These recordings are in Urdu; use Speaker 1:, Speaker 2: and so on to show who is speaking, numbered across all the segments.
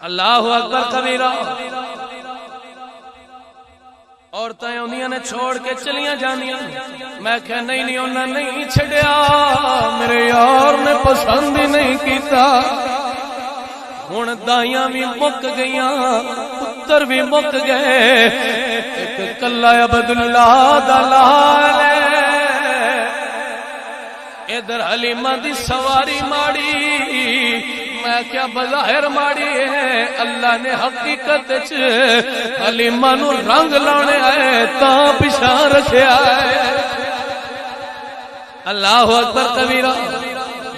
Speaker 1: اللہ اکبر کبیرہ۔ عورتیں انہیاں نے چھوڑ کے چلیاں جانیاں، میں کہا نہیں انہاں نہیں چھڑیا، میرے یار نے پسند ہی نہیں کیتا۔ ہن دائیاں بھی مک گئیاں، پتر بھی مک گئے، ایک کلا عبداللہ دا لال ادھر حلیمہ دی سواری ماڑی، میں کیا بظاہر ماڑی ہے، اللہ نے حقیقت حلیمہ نو رنگ لانے آئے تا پیچھے رکھیا ہے۔ اللہ اکبر کبیرہ۔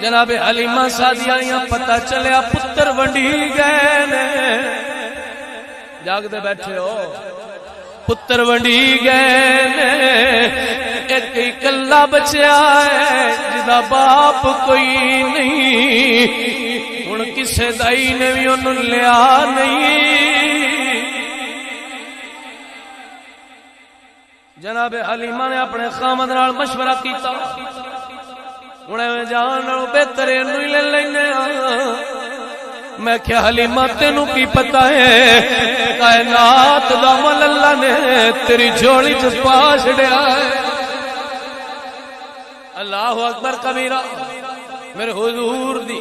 Speaker 1: جناب حلیمہ سعدیہ پتہ چلیا پتر ونڈی گئے نے، جاگتے بیٹھے ہو، پتر ونڈی گئے نے، ایک اکلا بچیا ہے جدا باپ کوئی نہیں، ہن کسے دائی نے بھی انہوں لیا نہیں۔ جناب حلیمہ نے اپنے خامد نال مشورہ کیتا، انہیں جان بہتر انہوں ہی لے لینے۔ میں کیا حلیمہ تینوں کی پتہ ہے کائنات دا مل اللہ نے تیری جوڑی چ پا چھڑیا ہے۔ اللہ اکبر کبیرہ۔ میرے حضور دی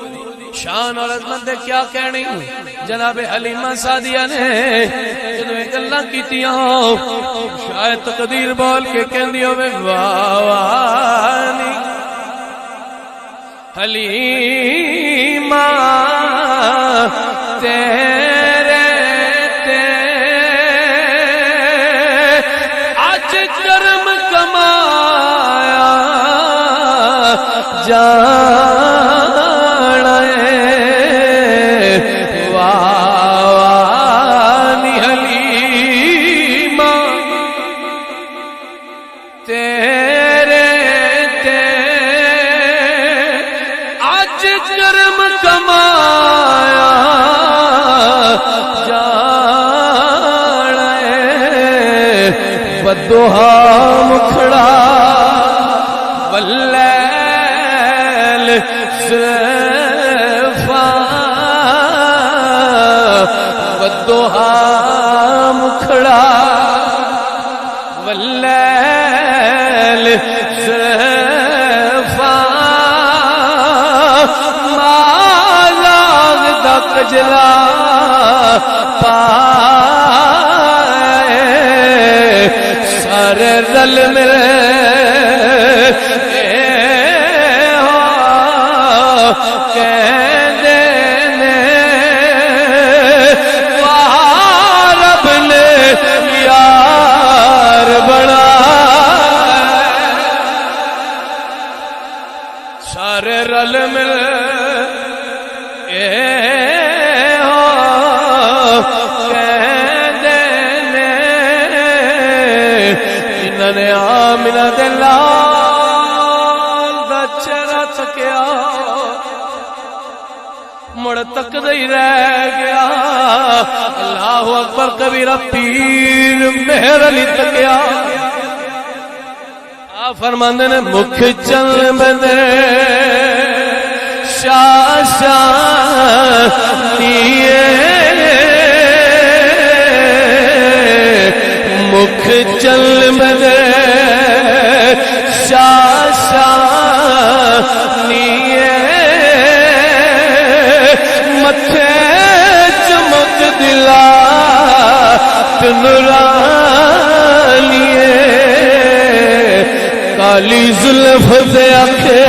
Speaker 1: شان اور عظمت دے کیا کہنی۔ جناب حلیمہ سعدیہ نے جدوں ایک گلاں کیتیاں، شاید تقدیر بول کے کہندی ہوے واہ واہ نی حلیمہ تیرے تے اج کرم کمایا جانا ہے، واہ واہ نی حلیمہ تیرے تے اج کرم کمایا جانا ہے، بدوہا مکھڑا واللیل صفا، بدوہا مکھڑا واللیل صفا، مالاغ دا کجلا پائے، سارے رل ملے کہندے نے رب نے یار بنا، سارے رل مل کہندے نے انہاں نے آمنہ دے لال دا چہرہ تکیا، مڑ تک دئی رہ گیا۔ اللہ اکبر کبیرہ۔ پیر مہر علی تکیا، آپ فرماندے نے مکھ چل بندے شاہ شانیے، مکھ چل بندے شاہ شانیے، متھے چمک دلا نورانیے، کالی زلف دے آنکھے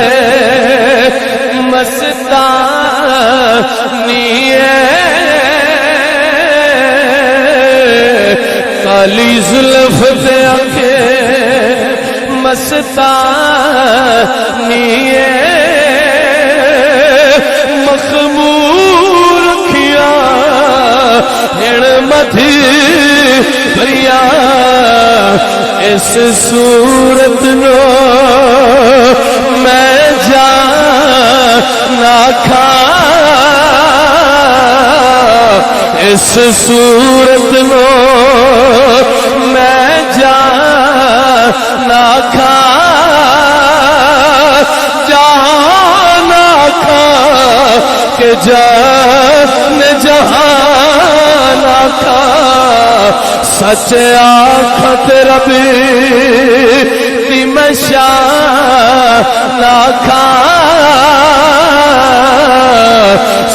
Speaker 1: مستانیے، کالی زلف دے آنکھے مستانیے، مخمور کھیا ہن مدھی بھریا، اس صورت نو میں جانا کھا، اس صورت نو میں جانا کھا، جانا کھا کہ جان جہاں سچ آخت ربی دی مشان آکھا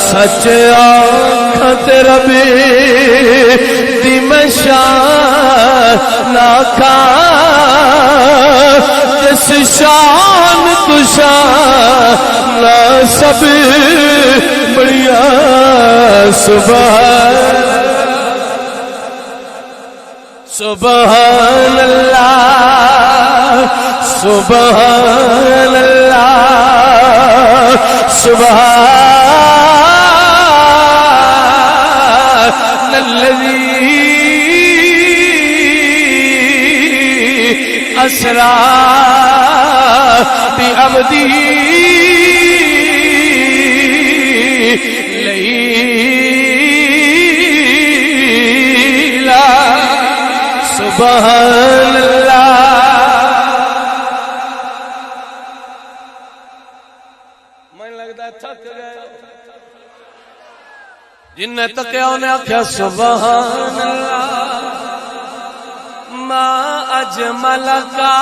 Speaker 1: سچ آخت ربی دی مشان آکھا جس شان تو شان سب بڑیا سبحان اللہ سبحان اللہ سبحان الذی اسرا بعبدہ لیلا سبحان اللہ میں لگتا ہے تھک گئے جن نے تکیا انہیں آکھیا سبحان اللہ ما اجمل کا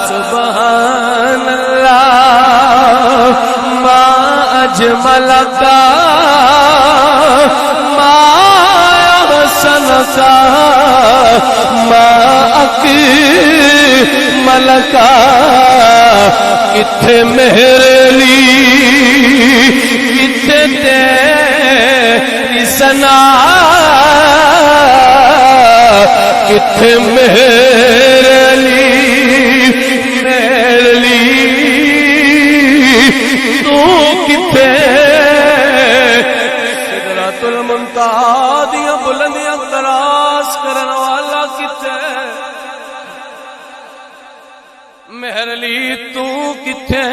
Speaker 1: سبحان اللہ ما اجمل کا ما احسن کا ما اکمل کا کتھے میرے لی کتھے تیری ثنا کتھے میرے لی تو کتھے سدرۃ المنتہا دیاں بلندیاں تلاش کرن والا کتھے میرے لی تو کتھے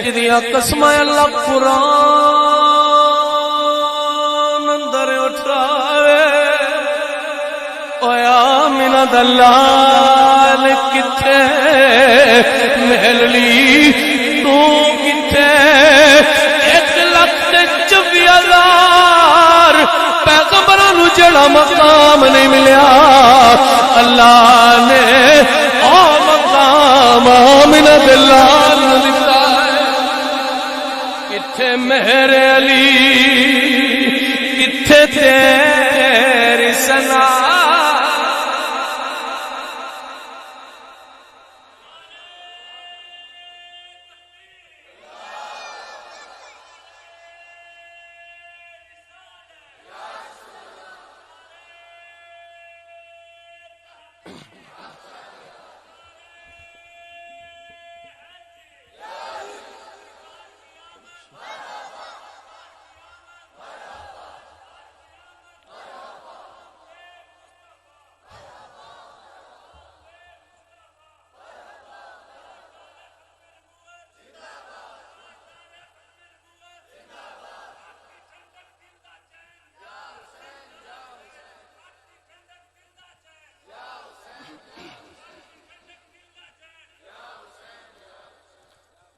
Speaker 1: جدیاں قسمیں اللہ قرآن اندر اٹھاوے آمینہ دلال کتھے میرے لی تو کتھے 1,24,000 پیغمبروں نو جڑا مقام نہیں ملیا اللہ نے او مقام آمینہ دلال دتا کتھے میرے علی کتھے تیری ثنا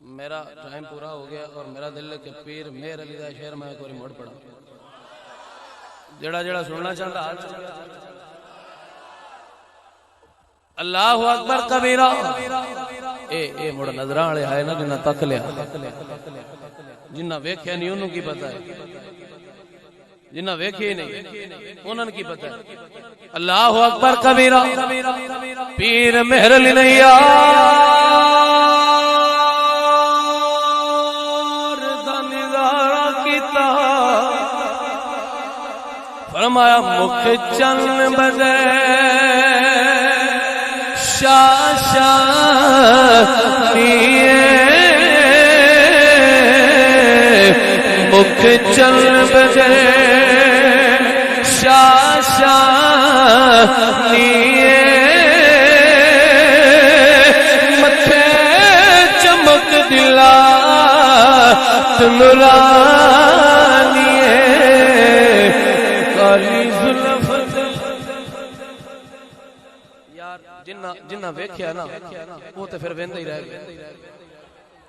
Speaker 1: میرا ٹائم پورا ہو گیا اور میرا دل ہے کہ پیر مہر علی دا شعر میں کوئی موڑ پڑا جڑا جڑا سننا چاہتا اللہ اکبر کبیرہ اے مڑ نظران والے آئے نا جنہ تک لیا جنہ ویکھیا نہیں انہوں کی پتہ ہے جنہ ویکھے نہیں انہوں کی پتہ ہے اللہ اکبر کبیرہ پیر مہر علی نہیں فرمایا مکھ چن بجے شاشانیے مکھ چن بجے شاشانیے متھے چمک دلا نورانیے یار جنہ ویکھیا نا وہ تے پھر ویندا ہی رہ گیا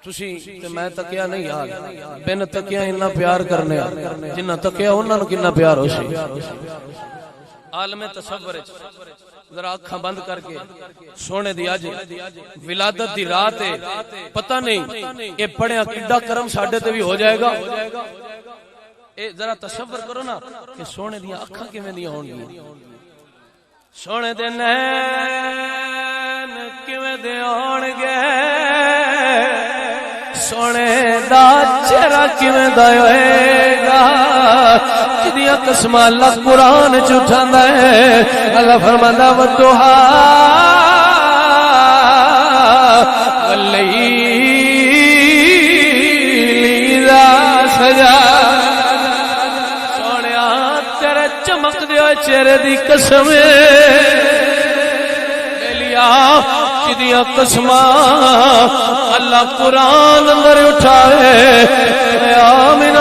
Speaker 1: تسی تے میں تکیا نہیں یار بن تکیا اتنا پیار کرنے جنہ تکیا انہاں نو کتنا پیار ہو سی عالم تصور ذرا اکھاں بند کر کے سونے دی اج ولادت دی رات ہے پتہ نہیں اے پڑھیا کڈا کرم ساڈے تے بھی ہو جائے گا اے ذرا تصور کرو نا کہ سونے دی اکھاں کیویں دی ہون گی سونے دے نین کیویں دے ہون گے سونے دا چہرہ کیویں دا ہوئے گا جدیاں قسماں اللہ قرآن چٹھاندا ہے اللہ فرماندا والضحیٰ واللیل اذا سجا سونیا تیرے چمک دے چہرے دی قسم لیا جدیاں قسماں اللہ قرآن اندر اٹھائے یا من